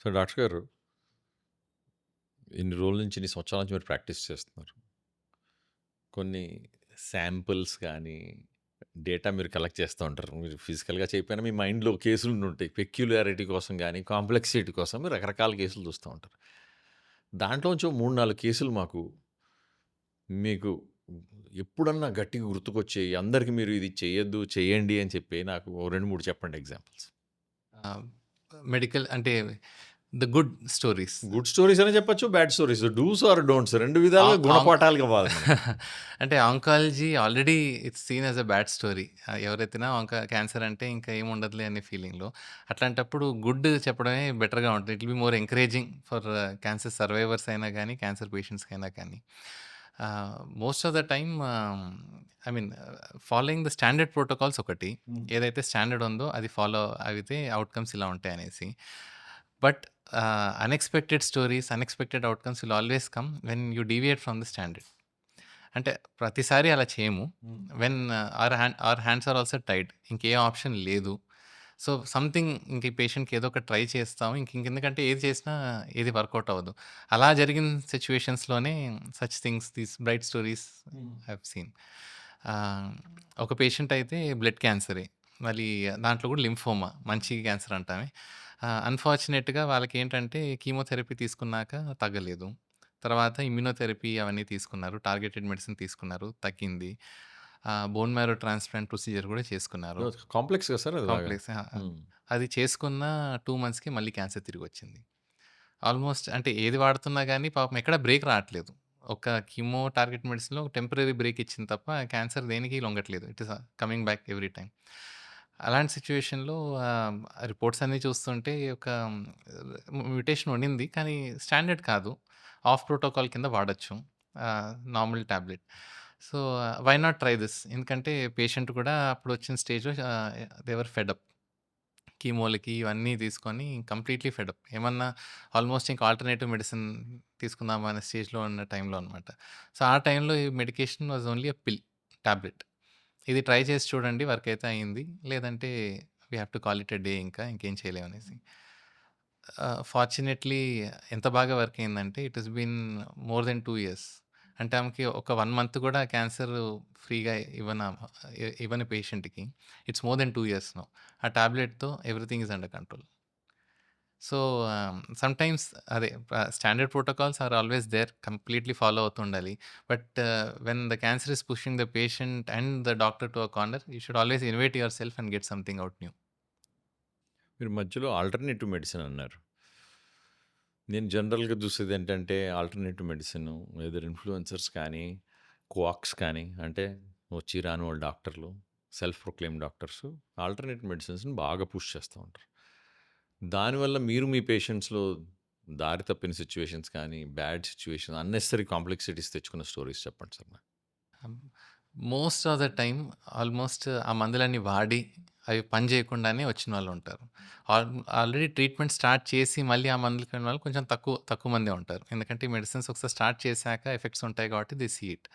So, doctor గారు ఇన్ని రోజుల నుంచి, ఇన్ని సంవత్సరాల నుంచి మీరు ప్రాక్టీస్ చేస్తున్నారు. కొన్ని శాంపిల్స్ గానీ, డేటా మీరు కలెక్ట్ చేస్తూ ఉంటారు. మీరు ఫిజికల్‌గా చేయకపోయినా మీ మైండ్‌లో కేసులుండుంటాయి. పెక్యులారిటీ కోసం గానీ, కాంప్లెక్సిటీ కోసం మీరు రకరకాల కేసులు చూస్తూ ఉంటారు. దాంట్లోంచి ఓ 3, 4 కేసులు మాకు మీకు ఎప్పుడన్నా గట్టిగా గుర్తుకొచ్చేయి, అందరికి మీరు ఇది చెయ్యొద్దు, చేయండి అని చెప్పి నాకు ఓ 2, 3 చెప్పండి ఎగ్జాంపుల్స్. మెడికల్ అంటే the good stories. Good stories అనే చెప్పొచ్చు, bad stories. Do's or don'ts 2 విధాలుగా ఆహ్, ఆంక్ గుణపాఠాలు కావాలి మనకి. అంటే oncology already it's seen as a bad story. ఎవరైతేనా క్యాన్సర్ అంటే ఇంకా ఏముండదులే అనే ఫీలింగ్‌లో. అట్లాంటప్పుడు గుడ్ చెప్పడమే బెటర్‌గా ఉంటుంది. It will be more encouraging for cancer survivors అయినా గానీ, క్యాన్సర్ పేషెంట్స్‌కైనా కానీ. Most of the time I mean following the standard protocols ఒకటి. ఏదైతే స్టాండర్డ్ ఉందో అది ఫాలో అయితే అవుట్‌కమ్స్ ఇలా ఉంటాయనేసి. But unexpected stories, unexpected outcomes will always come when you deviate from the standard. అంటే ప్రతిసారి అలా చేయము. When our hands are also tied. ఇంకే ఆప్షన్ లేదు. సో, సంథింగ్ ఇంక ఈ పేషెంట్‌కి ఏదో ఒకటి ట్రై చేస్తాం. ఎందుకంటే ఏది చేసినా ఏది వర్కౌట్ అవ్వదు. అలా జరిగిన సిట్యుయేషన్స్‌లోనే such things these bright stories I have seen. Ah, ఒక పేషెంట్ అయితే బ్లడ్ క్యాన్సరే. మళ్ళీ దాంట్లో కూడా లింఫోమా మంచి క్యాన్సర్ అంటామే. అన్‌ఫార్చునేట్‌గా వాళ్ళకేంటంటే కీమోథెరపీ తీసుకున్నాక తగ్గలేదు. తర్వాత ఇమ్యునోథెరపీ అవన్నీ తీసుకున్నారు. టార్గెటెడ్ మెడిసిన్ తీసుకున్నారు. తగ్గింది. బోన్ మ్యారో ట్రాన్స్‌ప్లాంట్ ప్రొసీజర్ కూడా చేసుకున్నారు. కాంప్లెక్స్ కదా సార్ అది బాగా. కాంప్లెక్స్. హ్మ్. అది చేసుకున్న 2 మంత్స్‌కి మళ్ళీ క్యాన్సర్ తిరిగొచ్చింది. ఆల్‌మోస్ట్ అంటే ఏది వాడుతున్నా గానీ పాపం ఎక్కడ బ్రేక్ రావట్లేదు. ఒక కీమో టార్గెట్ మెడిసిన్‌లో ఒక టెంపరరీ బ్రేక్ ఇచ్చింది తప్ప క్యాన్సర్ దేనికి లొంగట్లేదు. It is coming back every time. అలాంటి సిట్యుయేషన్‌లో రిపోర్ట్స్ అన్నీ చూస్తుంటే ఒక మ్యుటేషన్ ఉండింది. కానీ స్టాండర్డ్ కాదు. ఆఫ్ ప్రోటోకాల్ కింద వాడొచ్చు. Normal tablet. So, why not try this? ఎందుకంటే పేషెంట్ కూడా అప్పుడొచ్చిన స్టేజ్‌లో దే వర్ ఫెడ్ అప్. కీమోలకి ఇవన్నీ తీసుకొని కంప్లీట్‌లీ ఫెడ్ అప్. ఏమన్నా ఆల్మోస్ట్ ఇంకా ఆల్టర్‌నేటివ్ మెడిసిన్ తీసుకుందామా అనే స్టేజ్‌లో ఉన్న టైంలో అనమాట. సో, ఆ టైంలో ఈ మెడికేషన్ వాస్ ఓన్లీ ఎ పిల్, టాబ్లెట్. ఇది ట్రై చేసి చూడండి వర్క్ అయితే అయింది. లేదంటే we have to call it a day ఇంకేం చేయలేమనేసి. ఫార్చునేట్‌లీ ఎంత బాగా వర్క్ అయిందంటే it has been more than 2 years. అంటే ఆమెకి ఒక 1 మంత్ కూడా క్యాన్సర్ ఫ్రీగా ఇవ్వని పేషెంట్‌కి it's more than 2 years now. ఆ టాబ్లెట్‌తో everything is under control. So, sometimes అదే standard protocols are always there. Completely follow అవుతుండాలి. But when the cancer is pushing the patient and the doctor to a corner, you should always innovate your self and get something out new. మీరు మధ్యలో alternative medicine అన్నారు. నేను జనరల్‌గా చూసేదేంటంటే alternative medicine either influencers కానీ, quacks కానీ అంటే వచ్చి రాని వాళ్ళు డాక్టర్లు, సెల్ఫ్ ప్రొక్లెయిమ్ డాక్టర్స్ ఆల్టర్‌నేటివ్ మెడిసిన్స్‌ని బాగా పుష్ చేస్తూ ఉంటారు. దానివల్ల మీరు మీ పేషెంట్స్‌లో దారి తప్పిన సిట్యుయేషన్స్ కానీ, బ్యాడ్ సిట్యుయేషన్ అన్నెసెసరీ కాంప్లెక్సిటీస్ తెచ్చుకున్న స్టోరీస్ చెప్పండి సార్ నాకు? Most of the time almost ఆ మందులన్నీ వాడి, అవి పని చేయకుండానే వచ్చినోళ్ళుంటారు. ఆల్ ఆల్రెడీ ట్రీట్మెంట్ స్టార్ట్ చేసి మళ్ళీ ఆ మందులకెళ్ళిన వాళ్ళు కొంచెం తక్కువ తక్కువ మందే ఉంటారు. ఎందుకంటే ఈ మెడిసిన్స్ ఒకసారి స్టార్ట్ చేశాక ఎఫెక్ట్స్ ఉంటాయి కాబట్టి దే సీ ఇట్.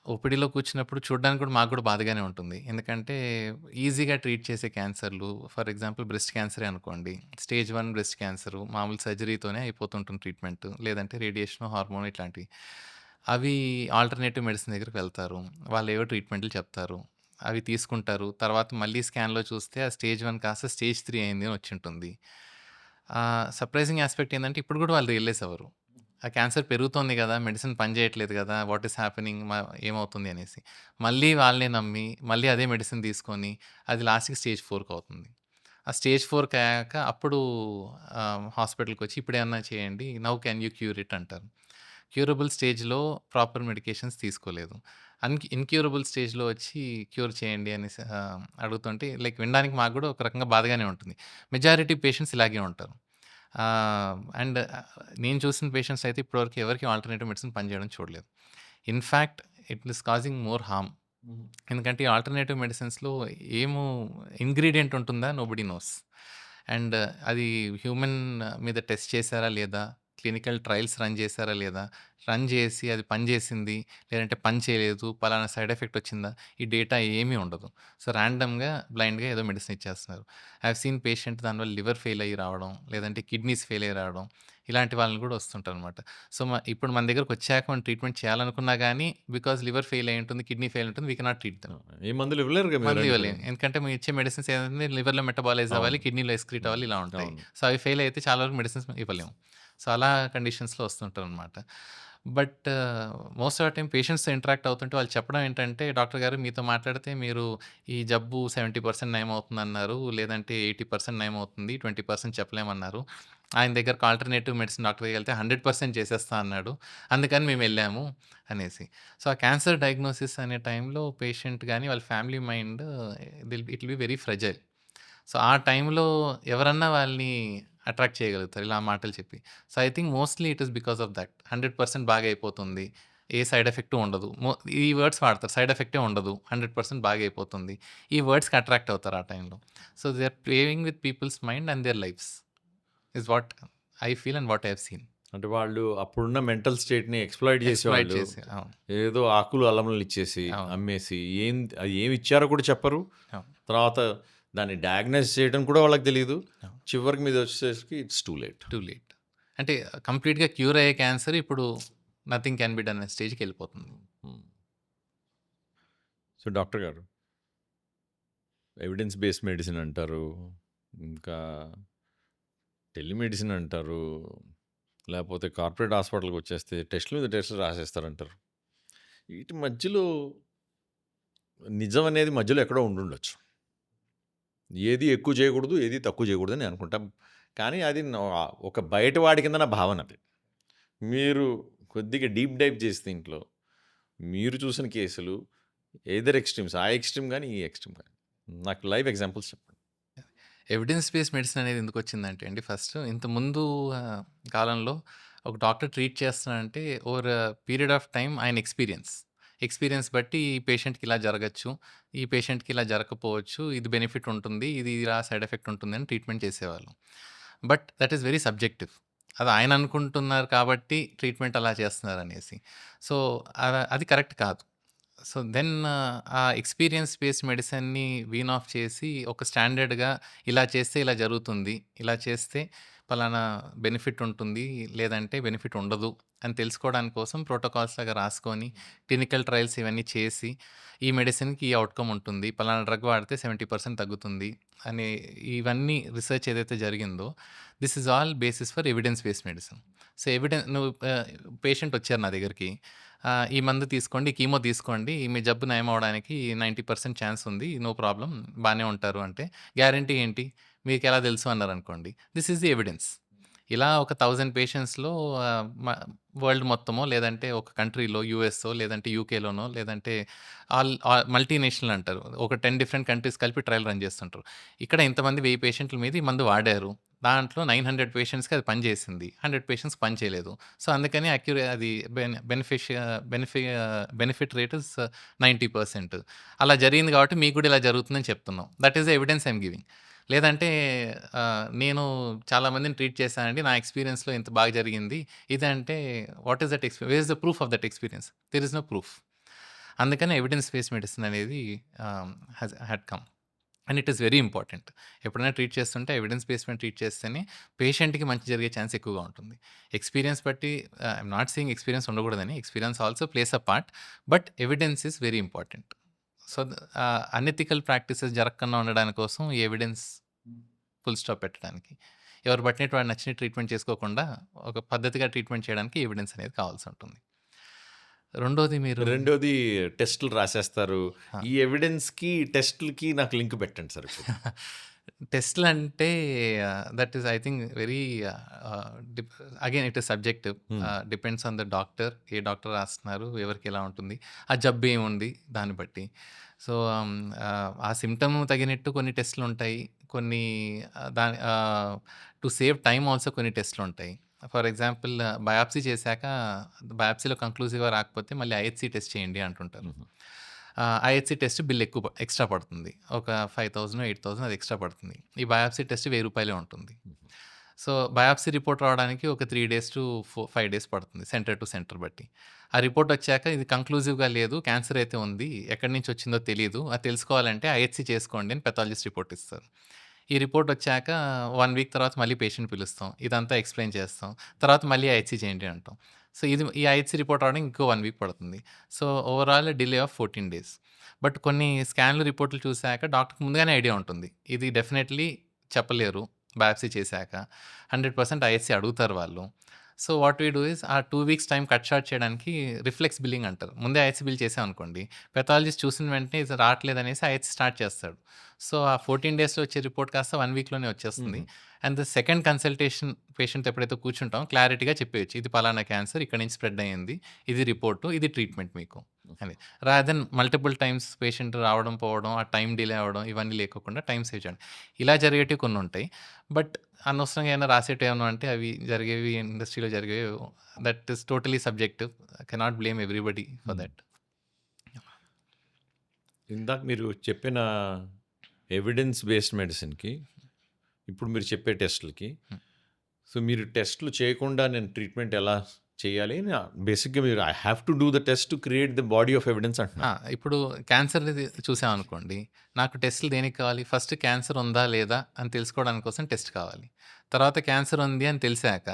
ఓపీడీలో కూర్చున్నప్పుడు చూడడానికి కూడా మాకు కూడా బాధగానే ఉంటుంది. ఎందుకంటే ఈజీగా ట్రీట్ చేసే క్యాన్సర్‌లు ఫర్ ఎగ్జాంపుల్ బ్రెస్ట్ క్యాన్సరే అనుకోండి. స్టేజ్ 1 బ్రెస్ట్ క్యాన్సరు మామూలు సర్జరీతోనే అయిపోతుంటుంది ట్రీట్మెంట్. లేదంటే రేడియేషనో, హార్మోనో ఇట్లాంటివి. అవి ఆల్టర్‌నేటివ్ మెడిసిన్ దగ్గరికి వెళ్తారు. వాళ్ళేవో ట్రీట్మెంట్‌లు చెప్తారు. అవి తీసుకుంటారు. తర్వాత మళ్ళీ స్కాన్‌లో చూస్తే ఆ స్టేజ్ 1 కాస్త స్టేజ్ 3 అయింది అని వచ్చుంటుంది. సర్ప్రైజింగ్ యాస్పెక్ట్ ఏందంటే ఇప్పుడు కూడా వాళ్ళు రియలైజ్ అవ్వరు. ఆ క్యాన్సర్ పెరుగుతోంది గదా! మెడిసిన్ పని చేయట్లేదు గదా! వాట్ ఈస్ హ్యాపెనింగ్ ఏమవుతుంది అనేసి. మళ్ళీ వాళ్ళనే నమ్మి, మళ్ళీ అదే మెడిసిన్ తీసుకొని, అది లాస్ట్‌కి స్టేజ్ 4కి అవుతుంది. ఆ స్టేజ్ 4కి అయ్యాక అప్పుడు హాస్పిటల్‌కొచ్చి ఇప్పుడేమన్నా చేయండి. Now can you cure it అంటారు. క్యూరబుల్ స్టేజ్‌లో ప్రాపర్ మెడికేషన్స్ తీసుకోలేదు. ఇన్‌క్యూరబుల్ స్టేజ్‌లో వచ్చి క్యూర్ చేయండి అనేసి అడుగుతుంటే లైక్ వినడానికి మాకు గూడా ఒక రకంగా బాధగానే ఉంటుంది. మెజారిటీ పేషెంట్స్ ఇలాగే ఉంటారు. అండ్ నేను చూసిన పేషెంట్స్ అయితే ఇప్పటివరకు ఎవరికీ ఆల్టర్‌నేటివ్ మెడిసిన్ పనిచేయడం చూడలేదు. In fact it is causing more harm. ఎందుకంటే ఈ ఆల్టర్‌నేటివ్ మెడిసిన్స్‌లో ఏమో ఇంగ్రీడియెంట్ ఉంటుందా నోబడీ నోస్. అండ్ అది హ్యూమన్ మీద టెస్ట్ చేసారా లేదా? క్లినికల్ ట్రయల్స్ రన్ చేశారా లేదా? రన్ చేసి అది పని చేసింది, లేదంటే పని చేయలేదు, పలానా సైడ్ ఎఫెక్ట్ వచ్చిందా? ఈ డేటా ఏమీ ఉండదు. సో, ర్యాండమ్‌గా, బ్లైండ్‌గా ఏదో మెడిసిన్ ఇచ్చేస్తున్నారు. ఐ హావ్ సీన్ పేషెంట్ దానివల్ల లివర్ ఫెయిల్ అయ్యి రావడం, లేదంటే కిడ్నీస్ ఫెయిల్ అయ్యి రావడం, ఇలాంటి వాళ్ళని కూడా వస్తుంటారనమాట. సో, ఇప్పుడు మన దగ్గరకొచ్చాక మనం ట్రీట్మెంట్ చేయాలనుకున్నా గానీ, బికాజ్ లివర్ ఫెయిల్ అయ్యి ఉంటుంది, కిడ్నీ ఫెయిల్ ఉంటుంది, వి కెనాట్ ట్రీట్ దెమ్. ఏ మందులు ఇవ్వలేరుగా మందులు మీరంటే. ఇవ్వలేం. ఎందుకంటే మేము ఇచ్చే మెడిసిన్స్ ఏంటంటే లివర్‌లో మెటబాలైజ్ అవ్వాలి, అవును. కిడ్నీలో ఎక్స్‌క్రీట్ హ్మ్. అవ్వాలి ఇలా ఉంటాయి. అవును. సో, అవి ఫెయిల్ అయితే చాలా వరకు మెడిసిన్స్ ఇవ్వలేము. సో, అలా కండిషన్స్‌లో వస్తుంటారనమాట. But most of the time పేషెంట్స్‌తో ఇంటరాక్ట్ అవుతుంటే వాళ్ళు చెప్పడం ఏంటంటే, "డాక్టర్ గారు మీతో మాట్లాడితే మీరు ఈ జబ్బు 70% నయమవుతుందన్నారు. లేదంటే 80% నయమవుతుంది. 20% చెప్పలేమన్నారు. ఆయన దగ్గరకు ఆల్టర్‌నేటివ్ మెడిసిన్ డాక్టర్ దగ్గరికెళ్తే 100% చేసేస్తా అన్నాడు. అందుకని మేమెళ్ళాము" అనేసి. సో, ఆ క్యాన్సర్ డయాగ్నోసిస్ అనే టైంలో పేషెంట్ గాని, వాళ్ళ family mind it will be very fragile. So, ఆ టైంలో ఎవరన్నా వాళ్ళని అట్రాక్ట్ చేయగలుగుతారు ఇలా మాటలు చెప్పి. So, I think mostly it is because of that. 100% బాగయిపోతుంది. ఏ సైడ్ ఎఫెక్టు ఉండదు. ఈ వర్డ్స్ వాడతారు. సైడ్ ఎఫెక్టే ఉండదు. 100% బాగయిపోతుంది. ఈ వర్డ్స్‌కి అట్రాక్ట్ అవుతారు ఆ టైంలో. So, they are playing with people's mind and their lives. Is what I feel and what I have seen. అంటే వాళ్ళు అప్పుడున్న మెంటల్ స్టేట్‌ని ఎక్స్‌ప్లాయిట్ ఎక్స్‌ప్లాయిట్ చేసేవాళ్ళు. చేసి. అవును. ఏదో ఆకులు, అల్లములు ఇచ్చేసి, అవును. అమ్మేసి అది ఏమి ఇచ్చారో కూడా చెప్పరు. అవును. తర్వాత దాన్ని డయాగ్నోస్ చేయడం కూడా వాళ్ళకి తెలీదు. అవును. చివరికి మీదొచ్చేసరికి it's too late. Too late. అంటే కంప్లీట్‌గా క్యూర్ అయ్యే క్యాన్సర్ ఇప్పుడు నథింగ్ క్యాన్ బి డన్ అనే స్టేజ్‌కెళ్ళిపోతుంది. హ్మ్. సో, డాక్టర్ గారు ఎవిడెన్స్ బేస్డ్ మెడిసిన్ అంటారు. ఇంకా టెలిమెడిసిన్ అంటారు. లేపోతే కార్పొరేట్ హాస్పిటల్‌కొచ్చేస్తే టెస్ట్‌ల మీద టెస్ట్‌లు రాసేస్తారంటారు. వీటి మధ్యలో నిజం అనేది మధ్యలో ఎక్కడో ఉండుండొచ్చు. ఏది ఎక్కువ చేయకూడదు, ఏది తక్కువ చేయకూడదని నేను అనుకుంటా. కానీ అది ఒక బయటవాడి కింద నా భావన అది. మీరు కొద్దిగా డీప్ డైవ్ చేసి దీంట్లో మీరు చూసిన కేసులు ఎయిదర్ ఎక్స్‌ట్రీమ్స్. ఆ ఎక్స్‌ట్రీమ్ గాని, ఈ ఎక్స్‌ట్రీమ్ గాని. నాకు లైవ్ ఎగ్జాంపుల్స్ చెప్పండి. ఎవిడెన్స్ బేస్డ్ మెడిసిన్ అనేది ఎందుకొచ్చిందంటే అండి ఫస్ట్ ఇంతకుముందు కాలంలో ఒక డాక్టర్ ట్రీట్ చేస్తున్నాడంటే ఓవర్ పీరియడ్ ఆఫ్ టైమ్ ఆయన ఎక్స్‌పీరియన్స్ బట్టి ఈ పేషెంట్‌కి ఇలా జరగచ్చు. ఈ పేషెంట్‌కి ఇలా జరగకపోవచ్చు. ఇది బెనిఫిట్ ఉంటుంది. ఇది ఇలా సైడ్ ఎఫెక్ట్ ఉంటుంది అని ట్రీట్మెంట్ చేసేవాళ్ళు. But that is very subjective. అది ఆయన అనుకుంటున్నారు కాబట్టి ట్రీట్మెంట్ అలా చేస్తున్నారనేసి. సో, అది కరెక్ట్ కాదు. సో, దెన్ ఆ ఎక్స్‌పీరియన్స్ బేస్డ్ మెడిసిన్‌ని వీన్ ఆఫ్ చేసి ఒక స్టాండర్డ్‌గా ఇలా చేస్తే ఇలా జరుగుతుంది. ఇలా చేస్తే పలానా బెనిఫిట్ ఉంటుంది. లేదంటే బెనిఫిట్ ఉండదు అని తెలుసుకోవడానికి కోసం ప్రోటోకాల్స్ లాగా రాసుకొని, క్లినికల్ ట్రయల్స్ ఇవన్నీ చేసి, ఈ మెడిసిన్‌కి ఈ ఔట్‌కమ్ ఉంటుంది. పలానా డ్రగ్ వాడితే 70% తగ్గుతుంది అని ఇవన్నీ రిసర్చ్ ఏదైతే జరిగిందో, this is all basis for evidence based medicine. So, నువ్వు పేషెంట్ వచ్చారు నా దగ్గరికి. ఈ మందు తీసుకోండి, కీమో తీసుకోండి. మీ జబ్బు నయమవ్వడానికి 90% ఛాన్స్ ఉంది. నో ప్రాబ్లమ్ బానే ఉంటారు అంటే, గ్యారంటీ ఏంటి? మీకెలా తెలుసు అన్నారనుకోండి. This is the evidence. ఇలా ఒక 1000 పేషెంట్స్‌లో ఆహ్, మ వరల్డ్ మొత్తమో, లేదంటే ఒక కంట్రీలో యూఎస్‌ఓ, లేదంటే యూకేలోనో, లేదంటే మల్టీనేషనల్ అంటారు. ఒక 10 డిఫరెంట్ కంట్రీస్ కలిపి ట్రయల్ రన్ చేస్తుంటారు. ఇక్కడ ఇంతమంది 1000 పేషెంట్ల మీద ఈ మందు వాడారు. దాంట్లో 900 పేషెంట్స్‌కి అది పని చేసింది. 100 పేషెంట్స్‌కి పని చేయలేదు. సో, అందుకని అది బెనిఫిట్ రేట్ ఇస్ 90%. అలా జరిగింది కాబట్టి మీకు కూడా ఇలా జరుగుతుందని చెప్తున్నాం. That is the evidence I am giving. లేదంటే నేను చాలా మందిని ట్రీట్ చేశానండి. నా ఎక్స్‌పీరియన్స్‌లో ఇంత బాగా జరిగింది. ఇదంటే what is that where is the proof of that experience? There is no proof. అందుకని ఎవిడెన్స్ బేస్డ్ మెడిసిన్ అనేది had come. And it is very important. ఎప్పుడైనా ట్రీట్ చేస్తుంటే ఎవిడెన్స్ బేస్డ్ మీద ట్రీట్ చేస్తేనే పేషెంట్‌కి మంచి జరిగే ఛాన్స్ ఎక్కువగా ఉంటుంది. ఎక్స్‌పీరియన్స్ బట్టి ఐయామ్ నాట్ సేయింగ్ ఎక్స్‌పీరియన్స్ ఉండకూడదని. Experience also plays a part. But evidence is very important. So, unethical practices జరగకుండా ఉండడానికి కోసం ఈ ఎవిడెన్స్ ఫుల్ స్టాప్ పెట్టడానికి. ఎవరు పట్టినట్టు వాడు నచ్చినట్టు ట్రీట్మెంట్ చేసుకోకుండా, ఒక పద్ధతిగా ట్రీట్మెంట్ చేయడానికి ఎవిడెన్స్ అనేది కావాల్సుంటుంది. రెండోది మీరు రెండోది టెస్ట్‌లు రాసేస్తారు. ఆ! ఈ ఎవిడెన్స్‌కి, టెస్ట్‌లకి నాకు లింక్ పెట్టండి సార్ ఇప్పుడు. టెస్ట్‌లంటే that is I think very deep again it is subjective. Hmm. Depends on the doctor. ఏ డాక్టర్ రాస్తున్నారు, ఎవరికి ఎలా ఉంటుంది, ఆ జబ్బు ఏముంది దాన్ని బట్టి. సో, ఆ సిమ్టమ్ తగినట్టు కొన్ని టెస్ట్‌లుంటాయి. కొన్ని టు సేవ్ టైమ్ ఆల్సో కొన్ని టెస్ట్‌లుంటాయి. ఫర్ ఎగ్జాంపుల్ బయాప్సీ చేశాక బయాప్సీలో కంక్లూజివ్‌గా రాకపోతే మళ్ళీ ఐహెచ్‌సీ టెస్ట్ చేయండి అంటుంటారు. హుహు. ఐహెచ్‌సీ టెస్ట్ బిల్ ఎక్స్‌ట్రా పడుతుంది. ఒక 5000, 8000 అది ఎక్స్‌ట్రా పడుతుంది. ఈ బయాప్సీ టెస్ట్ రూ. 1000 ఉంటుంది. హుహు. సో, బయాప్సీ రిపోర్ట్ రావడానికి ఒక 3 డేస్ టు 5 డేస్ పడుతుంది. సెంటర్ టు సెంటర్ బట్టి. ఆ రిపోర్ట్ వచ్చాక ఇది కంక్లూజివ్‌గా లేదు. క్యాన్సర్ అయితే ఉంది. ఎక్కడి నుంచి వచ్చిందో తెలీదు. అది తెలుసుకోవాలంటే ఐహెచ్‌సీ చేసుకోండి అని పెథాలజిస్ట్ రిపోర్ట్ ఇస్తారు. ఈ రిపోర్ట్ వచ్చాక 1 వీక్ తర్వాత మళ్ళీ పేషెంట్ పిలుస్తాం. ఇదంతా ఎక్స్‌ప్లెయిన్ చేస్తాం. తర్వాత మళ్ళీ ఐహెచ్‌సీ చేయండి అంటాం. సో, ఈ ఐహెచ్‌సీ రిపోర్ట్ రావడానికి ఇంకో 1 వీక్ పడుతుంది. So, overall delay of 14 days. But కొన్ని స్కాన్‌లు రిపోర్ట్‌లు చూసాక డాక్టర్‌కి ముందుగానే ఐడియా ఉంటుంది. ఇది డెఫినైట్‌లీ చెప్పలేరు బయాప్సీ చేశాక. 100% ఐహెచ్‌సీ అడుగుతారు వాళ్ళు. So, what we do is ఆ 2 వీక్స్ టైమ్ కట్ షార్ట్ చేయడానికి రిఫ్లెక్స్ బిల్లింగ్ అంటారు. ముందే ఐహెచ్‌సీ బిల్ చేసామనుకోండి, పెథాలజిస్ట్ చూసిన వెంటనే ఇది రావట్లేదనేసి ఐహెచ్‌సీ స్టార్ట్ చేస్తాడు. సో, ఆ 14 డేస్‌లో వచ్చే రిపోర్ట్ కాస్త 1 వీక్‌లోనే వచ్చేస్తుంది. హుహు. అండ్ ద సెకండ్ కన్సల్టేషన్ పేషెంట్‌తో ఎప్పుడైతే కూర్చుంటామో క్లారిటీగా చెప్పేయొచ్చు. ఇది పలానా క్యాన్సర్ ఇక్కడి నుంచి స్ప్రెడ్ అయ్యింది. ఇది రిపోర్టు, ఇది ట్రీట్మెంట్ మీకు అని. Rather than multiple times patient రావడం, పోవడం, ఆ టైం డిలే అవ్వడం ఇవన్నీ లేకోకుండా టైం సేవ్ చేయండి. ఇలా జరిగేటివి కొన్నుంటాయి. బట్ అనవసరంగా ఏమైనా రాసేటివి ఏమన్నా అంటే అవి జరిగేవి ఇండస్ట్రీలో జరిగేవి that is totally subjective. Cannot blame everybody for హ్మ్. దట్. ఇందాక మీరు చెప్పిన ఎవిడెన్స్ బేస్డ్ మెడిసిన్‌కి, ఇప్పుడు మీరు చెప్పే టెస్ట్‌లకి, సో, మీరు టెస్ట్‌లు చేయకుండా నేను ట్రీట్మెంట్ ఎలా చేయాలి? బేసిక్‌గా మీరు I have to do the test to create the body of evidence అంటున్నారు. ఇప్పుడు క్యాన్సర్‌ది చూసామనుకోండి, నాకు టెస్టులు దేనికి కావాలి? ఫస్ట్ క్యాన్సర్ ఉందా? లేదా? అని తెలుసుకోవడానికి కోసం టెస్ట్ కావాలి. తర్వాత క్యాన్సర్ ఉంది అని తెలిసాక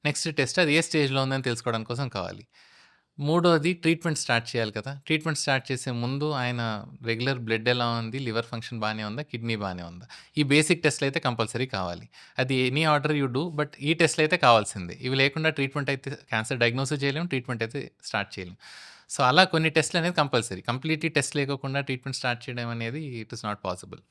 నెక్స్ట్ టెస్ట్ అది ఏ స్టేజ్‌లో ఉందని తెలుసుకోవడం కోసం కావాలి. మూడోది ట్రీట్మెంట్ స్టార్ట్ చేయాలి కదా! ట్రీట్మెంట్ స్టార్ట్ చేసే ముందు ఆయన రెగ్యులర్ బ్లడ్ ఎలా ఉంది? లివర్ ఫంక్షన్ బానే ఉందా? కిడ్నీ బానే ఉందా? ఈ బేసిక్ టెస్ట్‌లయితే కంపల్సరీ కావాలి. అది any order you do but ఈ టెస్ట్‌లయితే కావాల్సిందే. ఇవి లేకుండా ట్రీట్మెంట్ అయితే క్యాన్సర్ డయాగ్నోసిస్ చేయలేము. ట్రీట్మెంట్ అయితే స్టార్ట్ చేయలేము. సో, అలా కొన్ని టెస్ట్‌లనేవి కంపల్సరీ. కంప్లీట్‌లీ టెస్ట్ లేకోకుండా ట్రీట్మెంట్ స్టార్ట్ చేయడం అనేది ఇట్ ఈస్ నాట్ పాసిబుల్.